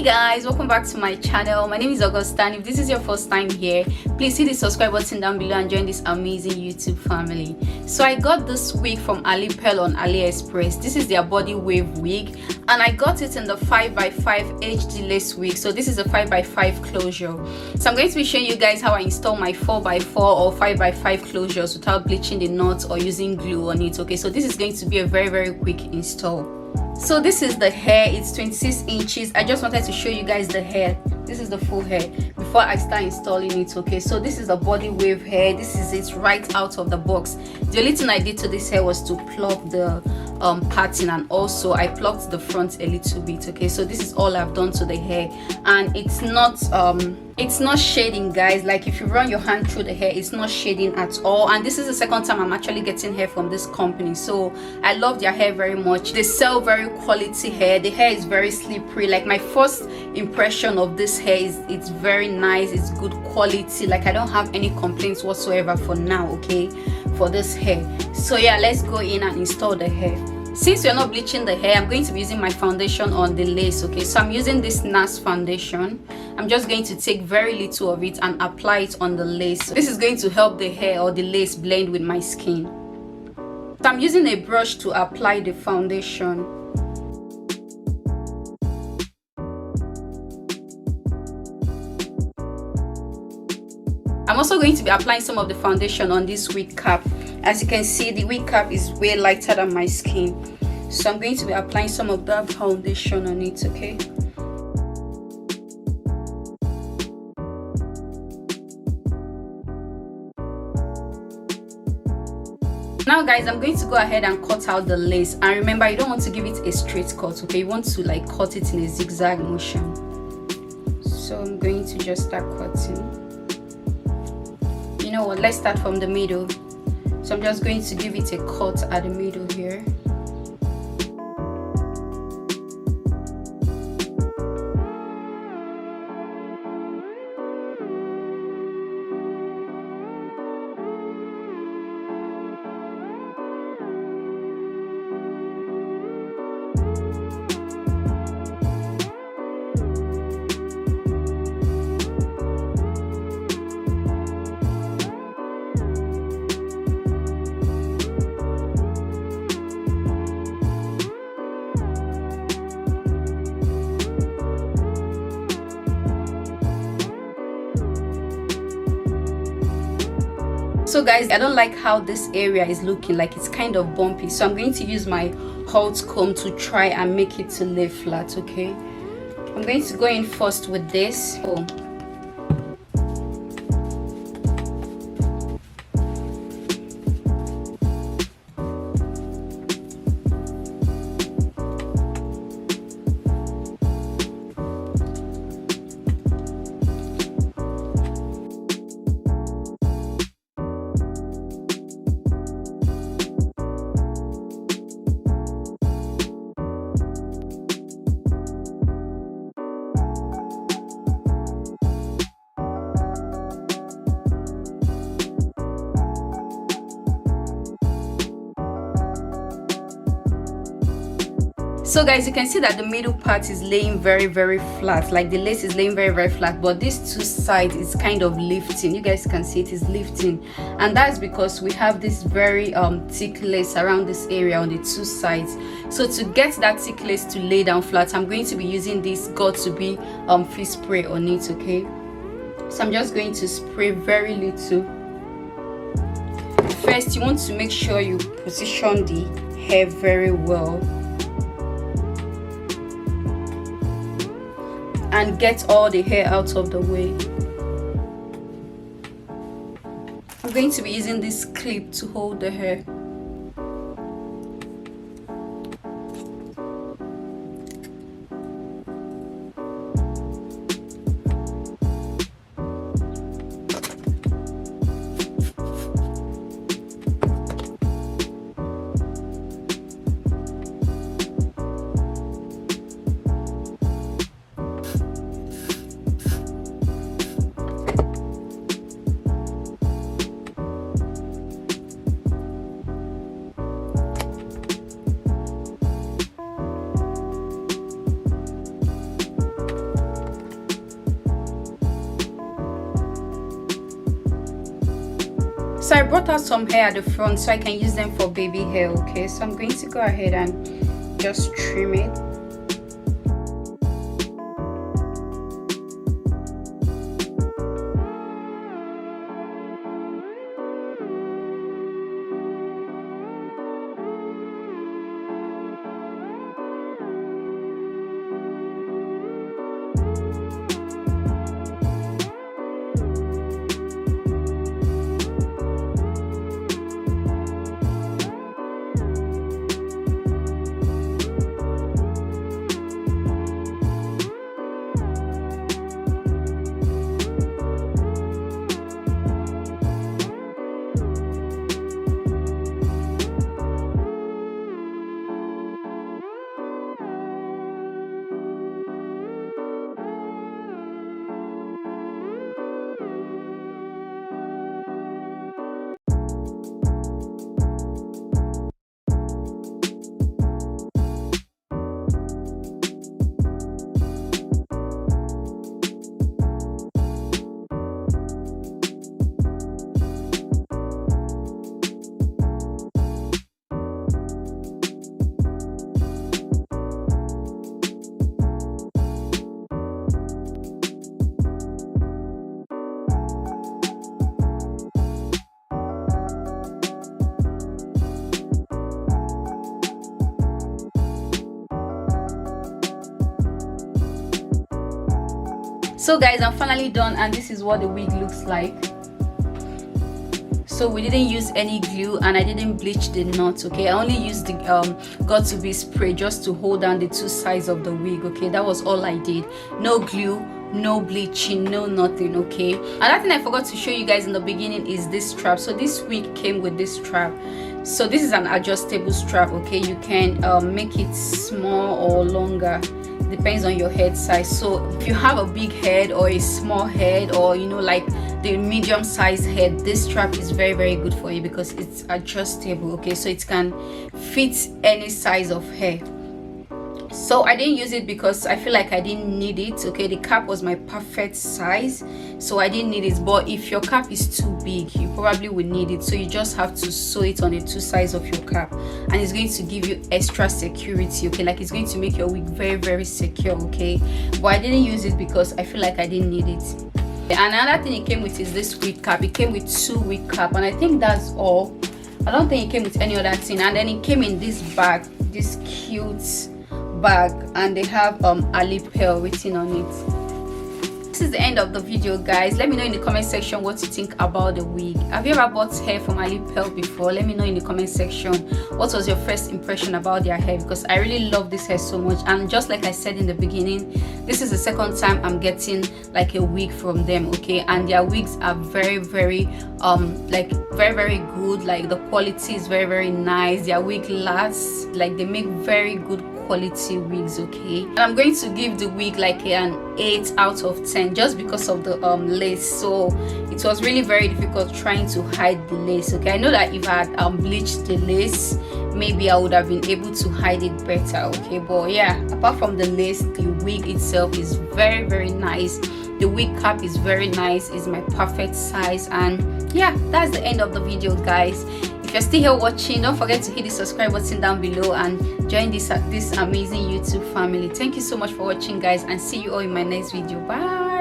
Hey guys, welcome back to my channel. My name is Augusta, and if this is your first time here, please hit the subscribe button down below and join this amazing YouTube family. So I got this wig from Alipearl on Aliexpress. This is their body wave wig, and I got it in the 5x5 HD lace wig. So this is a 5x5 closure. So I'm going to be showing you guys how I install my 4x4 or 5x5 closures without bleaching the knots or using glue on it. Okay, so this is going to be a very quick install. So this is the hair. It's 26 inches. I just wanted to show you guys the hair. This is the full hair before I start installing it. Okay, so this is the body wave hair. This is it right out of the box. The only thing I did to this hair was to pluck the pattern, and also I plucked the front a little bit. Okay, so this is all I've done to the hair, and it's not shading, guys. Like if you run your hand through the hair, it's not shading at all. And this is the second time I'm actually getting hair from this company, so I love their hair very much. They sell very quality hair. The hair is very slippery. Like my first impression of this hair is it's very nice, it's good quality. Like I don't have any complaints whatsoever for now, okay, for this hair. So yeah, let's go in and install the hair. Since we're not bleaching the hair, I'm going to be using my foundation on the lace. Okay, so I'm using this NARS foundation. I'm just going to take very little of it and apply it on the lace. This is going to help the hair or the lace blend with my skin. So I'm using a brush to apply the foundation. I'm also going to be applying some of the foundation on this wig cap. As you can see, the wig cap is way lighter than my skin, so I'm going to be applying some of that foundation on it. Okay, now guys, I'm going to go ahead and cut out the lace. And remember, you don't want to give it a straight cut, okay? You want to like cut it in a zigzag motion. So I'm going to just start cutting. You know what, let's start from the middle. So I'm just going to give it a cut at the middle here. So guys, I don't like how this area is looking, like it's kind of bumpy, so I'm going to use my hot comb to try and make it to lay flat. Okay, I'm going to go in first with this. So guys, you can see that the middle part is laying very flat, like the lace is laying very flat, but this two sides is kind of lifting. You guys can see it is lifting, and that's because we have this very thick lace around this area on the two sides. So to get that thick lace to lay down flat, I'm going to be using this got2b free spray on it. Okay, so I'm just going to spray very little. First, you want to make sure you position the hair very well and get all the hair out of the way. I'm going to be using this clip to hold the hair. So I brought out some hair at the front so I can use them for baby hair. Okay, so I'm going to go ahead and just trim it. So guys, I'm finally done, and this is what the wig looks like. So we didn't use any glue, and I didn't bleach the knots. Okay, I only used the got to be spray just to hold down the two sides of the wig. Okay, that was all I did. No glue, no bleaching, no nothing. Okay, another thing I forgot to show you guys in the beginning is this strap. So this wig came with this strap. So this is an adjustable strap. Okay, you can make it small or longer, depends on your head size. So if you have a big head or a small head, or you know, like the medium size head, this strap is very good for you because it's adjustable. Okay, so it can fit any size of hair. So I didn't use it because I feel like I didn't need it. Okay, the cap was my perfect size, so I didn't need it. But if your cap is too big, you probably will need it, so you just have to sew it on the two sides of your cap, and it's going to give you extra security. Okay, like it's going to make your wig very secure. Okay, but I didn't use it because I feel like I didn't need it. And another thing it came with is this wig cap. It came with 2 wig cap, and I think that's all. I don't think it came with any other thing. And then it came in this bag, this cute bag, and they have Alipearl written on it. This is the end of the video, guys. Let me know in the comment section what you think about the wig. Have you ever bought hair from Alipearl before? Let me know in the comment section what was your first impression about their hair, because I really love this hair so much. And just like I said in the beginning, this is the second time I'm getting like a wig from them. Okay, and their wigs are very very good. Like the quality is very nice. Their wig lasts, like they make very good quality wigs. Okay, and I'm going to give the wig like an 8 out of 10 just because of the lace. So it was really very difficult trying to hide the lace. Okay, I know that if I had bleached the lace, maybe I would have been able to hide it better. Okay, but yeah, apart from the lace, the wig itself is very nice. The wig cap is very nice, is my perfect size. And yeah, that's the end of the video, guys. If you're still here watching, don't forget to hit the subscribe button down below and join this amazing YouTube family. Thank you so much for watching, guys, and see you all in my next video. Bye.